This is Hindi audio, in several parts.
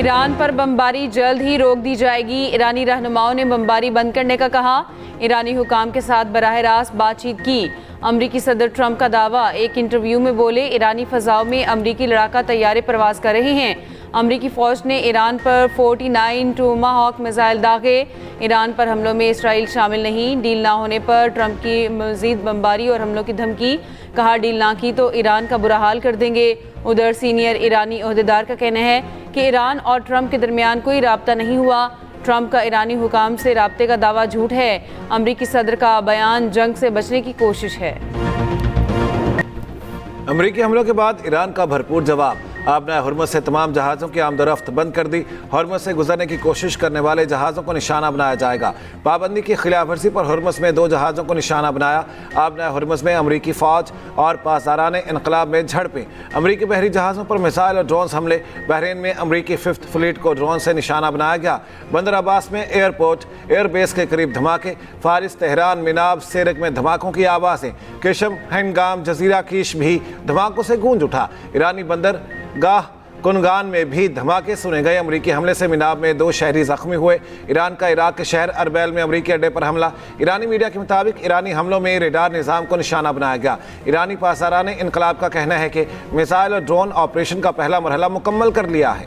ईरान पर बमबारी जल्द ही रोक दी जाएगी। ईरानी रहनुमाओं ने बमबारी बंद करने का कहा। ईरानी हुकाम के साथ बराह रास्त बातचीत की। अमरीकी सदर ट्रंप का दावा। एक इंटरव्यू में बोले, ईरानी फ़ज़ाओं में अमरीकी लड़ाका तैयारे परवाज कर रहे हैं। अमरीकी फ़ौज ने ईरान पर 49 टोमाहॉक मिसाइल दागे। ईरान पर हमलों में इसराइल शामिल नहीं। डील ना होने पर ट्रंप की मज़ीद बमबारी और हमलों की धमकी। कहा, डील ना की तो ईरान का बुरा हाल कर देंगे। उधर सीनियर ईरानी ओहदेदार का कहना है कि ईरान और ट्रंप के दरमियान कोई राब्ता नहीं हुआ। ट्रंप का ईरानी हुकाम से राब्ते का दावा झूठ है। अमरीकी सदर का बयान जंग से बचने की कोशिश है। अमरीकी हमलों के बाद ईरान का भरपूर जवाब। आपने हुर्मुज़ से तमाम जहाज़ों की आमदोरफ्त बंद कर दी। हुर्मुज़ से गुजरने की कोशिश करने वाले जहाज़ों को निशाना बनाया जाएगा। पाबंदी की खिलाफ वर्जी पर हुर्मुज़ में 2 जहाज़ों को निशाना बनाया। आपने हुर्मुज़ में अमरीकी फ़ौज और पासदाराने इनकलाब में झड़पें। अमरीकी बहरी जहाज़ों पर मिसाइल और ड्रोन हमले। बहरीन में अमरीकी 5th फ्लीट को ड्रोन से निशाना बनाया गया। बंदर अब्बास में एयरपोर्ट एयरबेस के करीब धमाके। फारिस, तेहरान, मिनाब, सेरक में धमाकों की आवाज़ें। किशम, हंगाम, जजीरा कीश भी धमाकों से गूंज उठा। ईरानी बंदर गाह कुनगान में भी धमाके सुने गए। अमरीकी हमले से मिनाब में 2 शहरी जख्मी हुए। ईरान का इराक के शहर अरबैल में अमरीकी अड्डे पर हमला। ईरानी मीडिया के मुताबिक ईरानी हमलों में रेडार निज़ाम को निशाना बनाया गया। ईरानी पासदाराने इनकलाब का कहना है कि मिसाइल और ड्रोन ऑपरेशन का पहला मरहला मुकम्मल कर लिया है।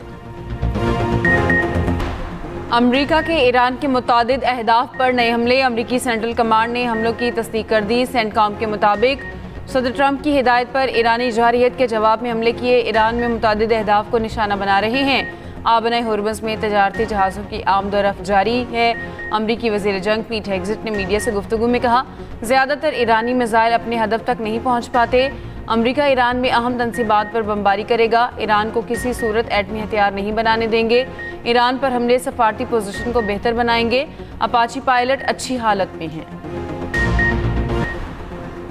अमरीका के ईरान के मुतादिद अहदाफ पर नए हमले। अमरीकी सेंट्रल कमांड ने हमलों की तस्दीक कर दी। सेंटकॉम के मुताबिक सदर ट्रंप की हिदायत पर ईरानी जवारियत के जवाब में हमले किए। ईरान में मुतादिद अहदाफ को निशाना बना रहे हैं। आबना हुर्मुज़ में तजारती जहाज़ों की आमदोरफ्त जारी है। अमरीकी वज़ीर जंग पीट हेग्ज़ेट ने मीडिया से गुफ्तगू में कहा, ज़्यादातर ईरानी मिसाइल अपने हदफ तक नहीं पहुँच पाते। अमरीका ईरान में अहम तनसीबात पर बमबारी करेगा। ईरान को किसी सूरत एटमी हथियार नहीं बनाने देंगे। ईरान पर हमले सफारती पोजीशन को बेहतर बनाएंगे। अपाची पायलट अच्छी हालत में हैं।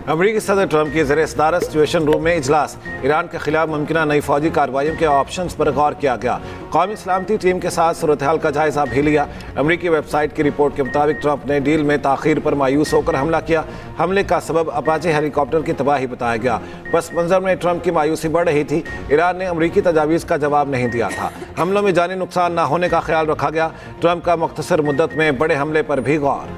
अमरीकी सदर ट्रंप की ज़ेर सदारत सिचुएशन रूम में इजलास। ईरान के खिलाफ मुमकिन नई फौजी कार्रवाइयों के ऑप्शंस पर गौर किया गया। कौमी सलामती टीम के साथ सूरत हाल का जायजा भी लिया। अमरीकी वेबसाइट की रिपोर्ट के मुताबिक ट्रंप ने डील में ताखीर पर मायूस होकर हमला किया। हमले का सबब अपाचे हेलीकॉप्टर की तबाही बताया गया। पस मंजर में ट्रंप की मायूसी बढ़ रही थी। ईरान ने अमरीकी तजावीज़ का जवाब नहीं दिया था। हमलों में जानी नुकसान न होने का ख्याल रखा गया। ट्रंप का मुख्तसर मुद्दत में बड़े हमले पर भी गौर।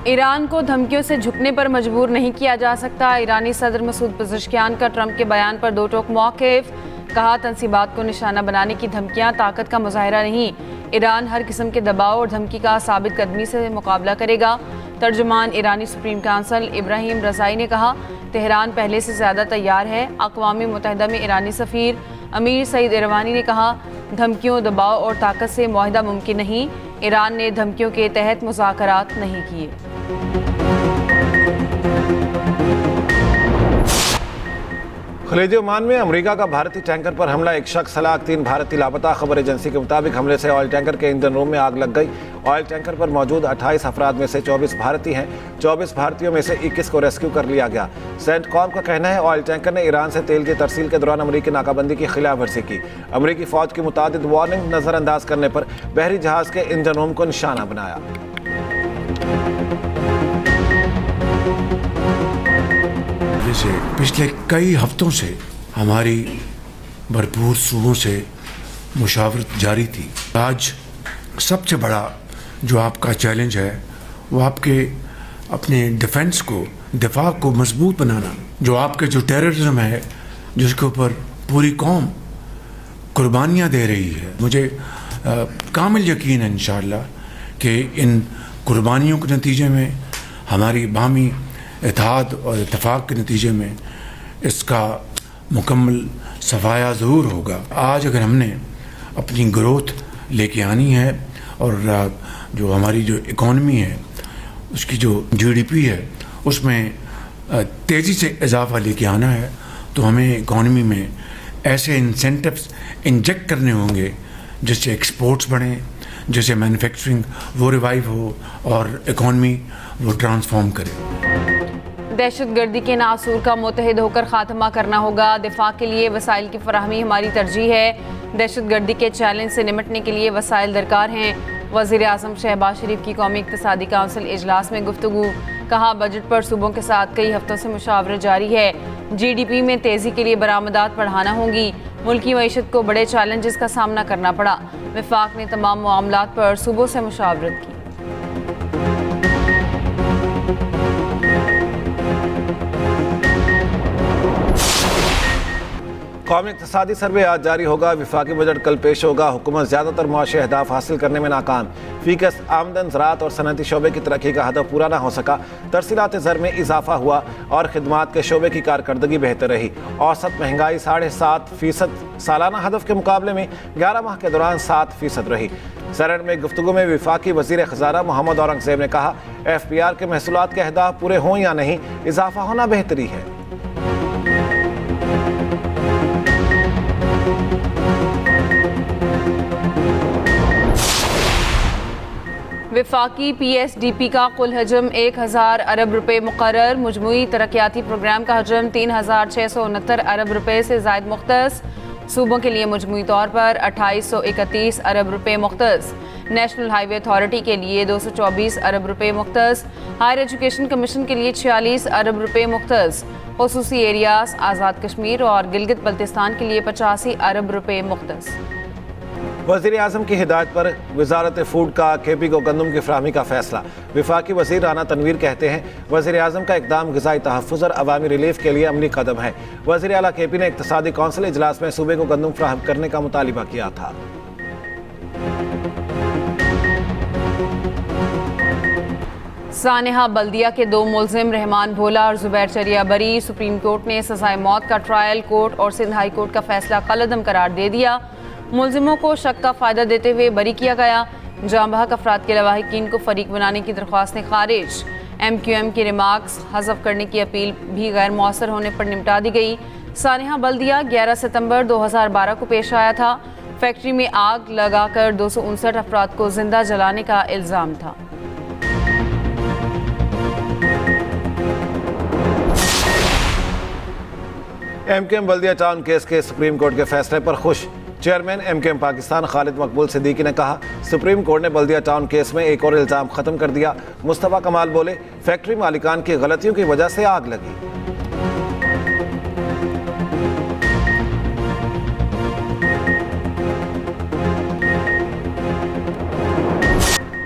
ईरान को धमकियों से झुकने पर मजबूर नहीं किया जा सकता। ईरानी सदर मसूद पज़ेश्कियान का ट्रंप के बयान पर 2 टोक मौक़िफ़। कहा, तनसीबात को निशाना बनाने की धमकियां ताकत का मुजाहिरा नहीं। ईरान हर किस्म के दबाव और धमकी का साबित कदमी से मुकाबला करेगा। तर्जुमान ईरानी सुप्रीम काउंसिल इब्राहिम रज़ाई ने कहा, तेहरान पहले से ज़्यादा तैयार है। अक़वाम मुत्तहिदा में ईरानी सफ़ीर अमीर सईद इरवानी ने कहा, धमकियों, दबाव और ताकत से मुआहिदा मुमकिन नहीं। ईरान ने धमकियों के तहत मुज़ाकरात नहीं किए। खलीज ओमान में अमेरिका का भारतीय टैंकर पर हमला। 1 शख्स हलाक, 3 भारतीय लापता। खबर एजेंसी के मुताबिक हमले से ऑयल टैंकर के ईंधन रूम में आग लग गई। ऑयल टैंकर पर मौजूद 28 अफराद में से 24 भारतीय हैं। 24 भारतीयों में से 21 को रेस्क्यू कर लिया गया। सेंटकॉम का कहना है, ऑयल टैंकर ने ईरान से तेल की तरसील के दौरान अमरीकी नाकाबंदी की खिलाफ वर्जी की। अमरीकी फ़ौज की मुतादिद वार्निंग नज़रअंदाज करने पर बहरी जहाज़ के ईंधन रूम को निशाना बनाया। से पिछले कई हफ्तों से हमारी भरपूर सूबों से मुशावरत जारी थी। आज सबसे बड़ा जो आपका चैलेंज है वो आपके अपने डिफेंस को, दिफा को मजबूत बनाना। जो आपके जो टेररिज्म है जिसके ऊपर पूरी कौम कुर्बानियाँ दे रही है, मुझे कामिल यकीन है इंशाअल्लाह कि इन कुर्बानियों के नतीजे में हमारी बामी इत्तेहाद और इत्तेफाक के नतीजे में इसका मुकम्मल सफाया ज़रूर होगा। आज अगर हमने अपनी ग्रोथ लेके आनी है और जो हमारी जो इकॉनमी है उसकी जो GDP है उसमें तेज़ी से इजाफा लेके आना है, तो हमें इकॉनमी में ऐसे इंसेंटिव्स इंजेक्ट करने होंगे जिससे एक्सपोर्ट्स बढ़ें, जिससे मैन्युफैक्चरिंग वो रिवाइव हो और इकॉनमी वो ट्रांसफॉर्म करे। दहशतगर्दी के नासूर का मुत्तहिद होकर खात्मा करना होगा। दिफा के लिए वसाइल की फराहमी हमारी तरजीह है। दहशतगर्दी के चैलेंज से निपटने के लिए वसाइल दरकार हैं। वज़ीर आज़म शहबाज शरीफ की कौमी इक़्तिसादी काउंसिल इजलास में गुफ्तगू। कहा बजट पर सूबों के साथ कई हफ्तों से मुशावरत जारी है। GDP में तेजी के लिए बरामदात बढ़ाना होंगी। मुल्की मईशत को बड़े चैलेंजेस का सामना करना पड़ा। वफाक ने तमाम मामलात पर सूबों से मुशावरत की। कौमी इक़्तिसादी सर्वे आज जारी होगा। विफाकी बजट कल पेश होगा। हुकूमत ज़्यादातर मुआशी अहदाफ हासिल करने में नाकाम। फीकस आमदन, ज़राअत और सनती शोबे की तरक्की का हदफ पूरा ना हो सका। तरसीलात ज़र में इजाफा हुआ और खिदमात के शोबे की कारकर्दगी बेहतर रही। औसत महंगाई 7.5% सालाना हदफ के मुकाबले में 11 माह के दौरान 7% रही। सरन में गुफ्तगू में विफाकी वज़ीर ख़ज़ाना मोहम्मद औरंगज़ेब ने कहा, FPR के महसूलात के अहदाफ पूरे हों या नहीं, इजाफा होना बेहतरी है। विफाकी PSDP का कुल हजम 1000 अरब रुपए मुकर्रर। मजमूई तरक्याती प्रोग्राम का हजम 3669 अरब रुपए से ज़ायद मुख्तस। सूबों के लिए मजमूई तौर पर 2831 अरब रुपए मुख्तस। नेशनल हाईवे अथॉरिटी के लिए 224 अरब रुपए मुख्तस। हायर एजुकेशन कमीशन के लिए 46 अरब रुपए मुख्तस। खुसूसी एरियाज आज़ाद कश्मीर और गिलगित बल्तिस्तान के लिए 85 अरब रुपए मुख्तस। वज़ीर आज़म की हिदायत पर वजारत फूड का KP को गंदम की फराहमी का फैसला। विफाकी वज़ीर राना तनवीर कहते हैं, वज़ीर आज़म का इक़दाम ग़िज़ाई तहफ़्फ़ुज़ और अवामी रिलीफ के लिए अमली कदम है। वज़ीर आला KP ने इक़्तिसादी कौंसिल इजलास में सूबे को गंदम फराहम करने का मुतालिबा किया था। सानेहा बल्दिया के 2 मुलजिम रहमान भोला और जुबैर चरिया बरी। सुप्रीम कोर्ट ने सजाए मौत का ट्रायल कोर्ट और सिंध हाई कोर्ट का फैसला कलअदम करार दे दिया। मुलजिमों को शक का फ़ायदा देते हुए बरी किया गया। जांबहक अफराद के लवाहिकीन को फरीक बनाने की दरख्वास्तें खारिज। MQM की रिमार्क्स हज़फ करने की अपील भी गैर मौसर होने पर निपटा दी गई। सानेहा बल्दिया 11 सितंबर 2012 को पेश आया था। फैक्ट्री में आग लगाकर 259 अफराद को जिंदा जलाने का इल्ज़ाम था। MQM बल्दिया टाउन केस के सुप्रीम कोर्ट के फैसले पर खुश। चेयरमैन MQM पाकिस्तान खालिद मकबूल सिद्दीकी ने कहा, सुप्रीम कोर्ट ने बल्दिया टाउन केस में एक और इल्ज़ाम ख़त्म कर दिया। मुस्तफ़ा कमाल बोले, फैक्ट्री मालिकान की गलतियों की वजह से आग लगी।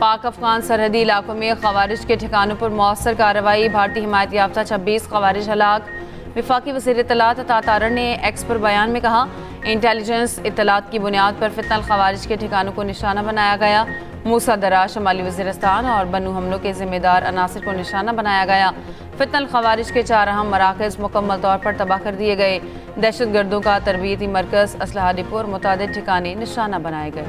पाक अफगान सरहदी इलाकों में खवारिज के ठिकानों पर मौसर कार्रवाई। भारतीय हिमायत याफ्ता 26 खवारिज हलाक। विफाकी वज़ीर इत्तलात अता तारर ने एक्स पर बयान में कहा, इंटेलिजेंस इत्तलात की बुनियाद पर फितनल खवारिज के ठिकानों को निशाना बनाया गया। मूसा दरा, शमाली वज़ीरिस्तान और बनू हमलों के ज़िम्मेदार अनासिर को निशाना बनाया गया। फितनल खवारिज के 4 अहम मराकज़ मुकम्मल तौर पर तबाह कर दिए गए। दहशत गर्दों का तरबियती मरकज़, असलहा डिपो और मुतादिद ठिकाने निशाना बनाए गए।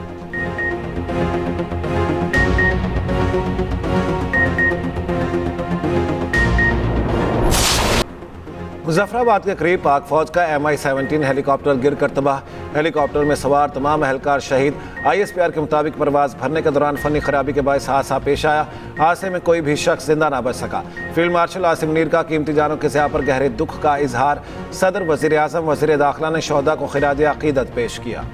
मुजफ्फराबाद के करीब पाक फौज का MI-17 हेलीकॉप्टर गिर कर तबाह। हेलीकॉप्टर में सवार तमाम एहलकार शहीद। ISPR के मुताबिक परवाज भरने के दौरान फनी खराबी के बायस हादसा पेश आया। हादसे में कोई भी शख्स जिंदा ना बच सका। फील्ड मार्शल आसिम मुनीर का कीमती जानों के ज़िया पर गहरे दुख का इजहार। सदर, वज़ीर आज़म, वज़ीर दाखिला ने शोहदा को खिराज अक़ीदत पेश किया।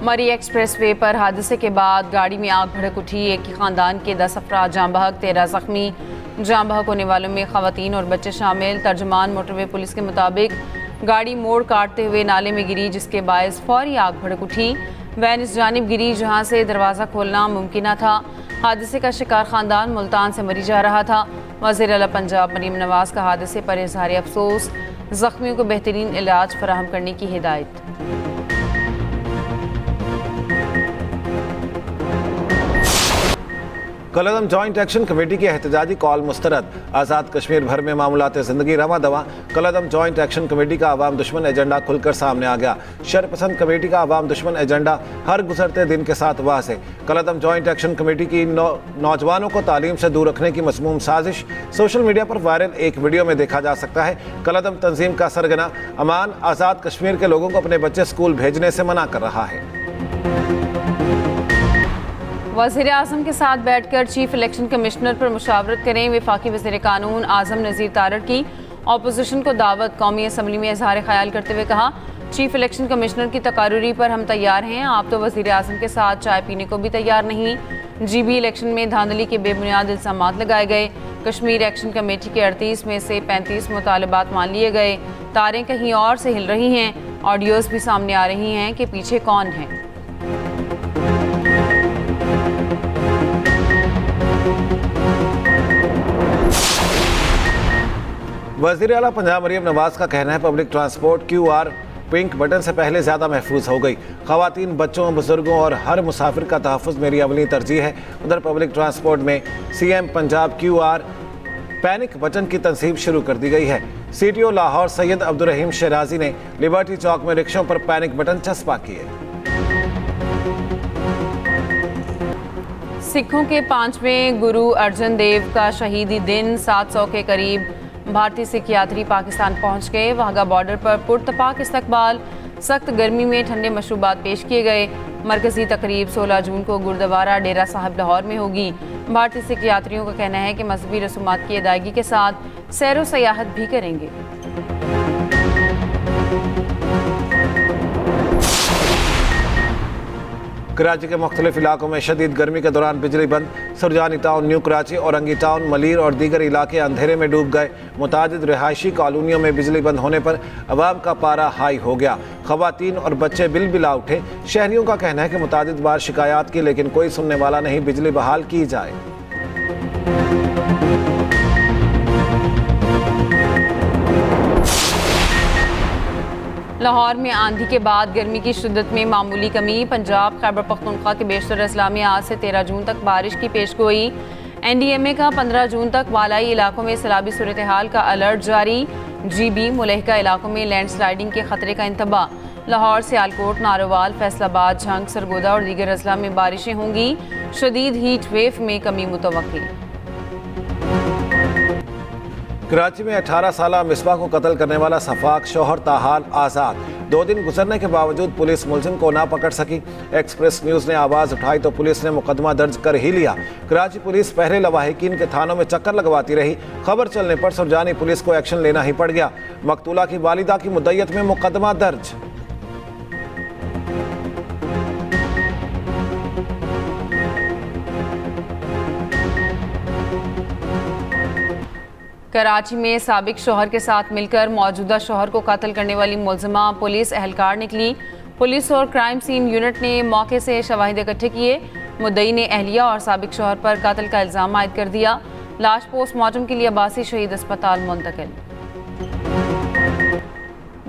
मरी एक्सप्रेस वे पर हादसे के बाद गाड़ी में आग भड़क उठी। एक ही खानदान के 10 अफराद जाँ बहक, 13 जख्मी। जाँ बहक होने वालों में खवातीन और बच्चे शामिल। तर्जुमान मोटरवे पुलिस के मुताबिक गाड़ी मोड़ काटते हुए नाले में गिरी, जिसके बायस फौरी आग भड़क उठी। वैन इस जानिब गिरी जहाँ से दरवाज़ा खोलना मुमकिन था। हादसे का शिकार खानदान मुल्तान से मरी जा रहा था। वज़ीर आला पंजाब मरीम नवाज का हादसे पर इज़हार अफसोस। जख्मियों को बेहतरीन इलाज फराहम करने की हिदायत। कलअदम जॉइंट एक्शन कमेटी की एहतजाजी कॉल मुस्तरद। आज़ाद कश्मीर भर में मामलात ज़िंदगी रवां दवां। कलअदम जॉइंट एक्शन कमेटी का अवाम दुश्मन एजेंडा खुलकर सामने आ गया। शरपसंद कमेटी का अवाम दुश्मन एजेंडा हर गुजरते दिन के साथ वाज़ेह। कलअदम जॉइंट एक्शन कमेटी की नौजवानों को तालीम से दूर रखने की मज़मूम साजिश सोशल मीडिया पर वायरल एक वीडियो में देखा जा सकता है। कलअदम तंजीम का सरगना अमान आज़ाद कश्मीर के लोगों को अपने बच्चे स्कूल भेजने से मना कर रहा है। वज़ीर आज़म के साथ बैठकर चीफ इलेक्शन कमिश्नर पर मुशावरत करें। वफाकी वज़ीर कानून आज़म नज़ीर तारड़ की अपोजिशन को दावत। कौमी असम्बली में इजहार ख्याल करते हुए कहा, चीफ इलेक्शन कमिश्नर की तकारुरी पर हम तैयार हैं, आप तो वज़ीर आज़म के साथ चाय पीने को भी तैयार नहीं। GB इलेक्शन में धांधली के बेबुनियाद इल्ज़ामात लगाए गए। कश्मीर एक्शन कमेटी के 38 में से 35 मुतालबात मान लिए गए। तारें कहीं और से हिल रही हैं। ऑडियोज़ भी सामने आ रही हैं कि पीछे कौन है। वज़ीर आला पंजाब मरियम नवाज का कहना है public transport QR pink button से पहले ज़्यादा महफूज हो गई। ख़वातीन, बच्चों, बुजुर्गों और हर मुसाफिर का तहफ़्फ़ुज़ मेरी अवली तरजीह है। उधर पब्लिक ट्रांसपोर्ट में CM Punjab QR panic button की तनसीब शुरू कर दी गई है। CTO लाहौर सैयद अब्दुर्रहीम शराजी ने लिबर्टी चौक में रिक्शों पर पैनिक बटन चस्पा किए। सिखों के 5वें गुरु अर्जन देव का शहीदी दिन 700 के करीब भारतीय सिख यात्री पाकिस्तान पहुंच गए। वाघा बॉर्डर पर पुरतपाक इस्तकबाल, सख्त गर्मी में ठंडे मशरूबात पेश किए गए। मरकजी तकरीब 16 जून को गुरुद्वारा डेरा साहिब लाहौर में होगी। भारतीय सिख यात्रियों का कहना है कि मजहबी रसूमात की अदायगी के साथ सैर व सयाहत भी करेंगे। कराची के मुख्तलिफ इलाकों में शदीद गर्मी के दौरान बिजली बंद। Surjani town, new Karachi, Orangi town, Malir और दीगर इलाके अंधेरे में डूब गए। मुतादिद रिहायशी कॉलोनियों में बिजली बंद होने पर अवाम का पारा हाई हो गया। ख़वातीन और बच्चे बिलबिला उठे। शहरियों का कहना है कि मुतादिद बार शिकायत की लेकिन कोई सुनने वाला नहीं। बिजली बहाल की जाए। लाहौर में आंधी के बाद गर्मी की शिद्दत में मामूली कमी। पंजाब, खैबर पख्तूनख्वा के बेशतर अजला में आज से 13 जून तक बारिश की पेशगोई। NDMA का 15 जून तक वालाई इलाकों में सैलाबी सूरत हाल का अलर्ट जारी। GB मुलहका इलाकों में लैंडस्लाइडिंग के खतरे का इंतबा। लाहौर, सियालकोट, नारोवाल, फैसलाबाद, झंग, सरगोदा और दीगर अजला में बारिशें होंगी। शदीद हीट वेव में कमी मुतवक्की। कराची में 18 साला मिसबा को कत्ल करने वाला सफाक शौहर ताहाल आज़ाद। 2 दिन गुजरने के बावजूद पुलिस मुलजिम को ना पकड़ सकी। एक्सप्रेस न्यूज़ ने आवाज़ उठाई तो पुलिस ने मुकदमा दर्ज कर ही लिया। कराची पुलिस पहले लवाहिकीन के थानों में चक्कर लगवाती रही। खबर चलने पर सुरजानी पुलिस को एक्शन लेना ही पड़ गया। मकतूला की वालिदा की मुद्दत में मुकदमा दर्ज। कराची में साबिक शौहर के साथ मिलकर मौजूदा शौहर को कत्ल करने वाली मुलजिमा पुलिस एहलकार निकली। पुलिस और क्राइम सीन यूनिट ने मौके से शवाहिद इकट्ठे किए। मुद्दई ने अहलिया और साबिक शौहर पर कत्ल का इल्ज़ाम आयद कर दिया। लाश पोस्टमार्टम के लिए अब्बासी शहीद अस्पताल मुंतकिल।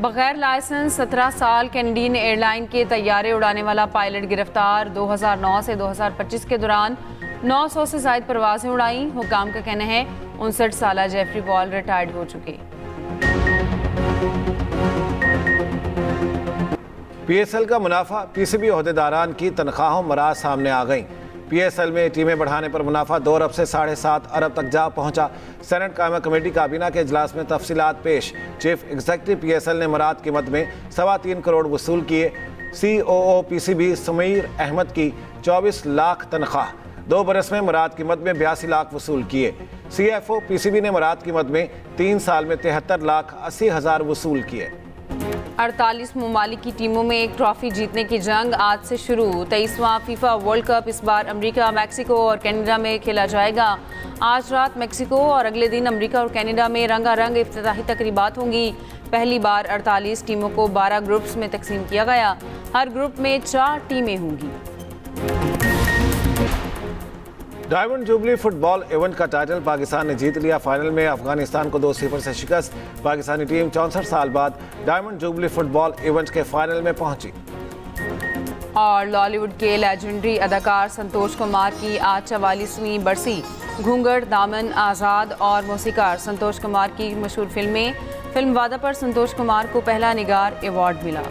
बगैर लाइसेंस 17 साल कैनेडियन एयरलाइन के तैयारे उड़ाने वाला पायलट गिरफ्तार। 2009 से 2025 के दौरान 900 से ज़ायद परवाजें उड़ाई। हुकाम का कहना है 59 साला जेफरी वॉल रिटायर्ड हो चुके। PSL का मुनाफा, PCB ओहदेदारान की तनख्वाहों मराज सामने आ गई। PSL में टीमें बढ़ाने पर मुनाफा 2 अरब से 7.5 अरब तक जा पहुंचा। सेनेट कायमा कमेटी काबीना के इजलास में तफसीलात पेश। चीफ एग्जीक्यूटिव PSL ने मुराद की मद में 3.25 करोड़ वसूल किए। COO PCB समीर अहमद की 24 लाख तनख्वाह। 2 बरस में मुराद की मद में 82 लाख वसूल किए। CFO PCB ने मुराद की मद में 3 साल में 73 लाख 80 हज़ार वसूल किए। 48 ममालिक की टीमों में एक ट्रॉफी जीतने की जंग आज से शुरू। 23वां फीफा वर्ल्ड कप इस बार अमेरिका, मैक्सिको और कनाडा में खेला जाएगा। आज रात मैक्सिको और अगले दिन अमेरिका और कनाडा में रंगारंग इफ्तिताही तकरीबात होंगी। पहली बार 48 टीमों को 12 ग्रुप्स में तकसीम किया गया। हर ग्रुप में 4 टीमें होंगी। डायमंड जुबली फुटबॉल इवेंट का टाइटल पाकिस्तान ने जीत लिया। फाइनल में अफगानिस्तान को 2-0 से शिकस्त। पाकिस्तानी टीम 64 साल बाद डायमंड जुबली फुटबॉल इवेंट के फाइनल में पहुंची। और लॉलीवुड के लेजेंडरी अदाकार संतोष कुमार की आज 44वीं बरसी। घूंघट, दामन, आज़ाद और मौसीकार संतोष कुमार की मशहूर फिल्म वादा पर संतोष कुमार को पहला निगार अवार्ड मिला।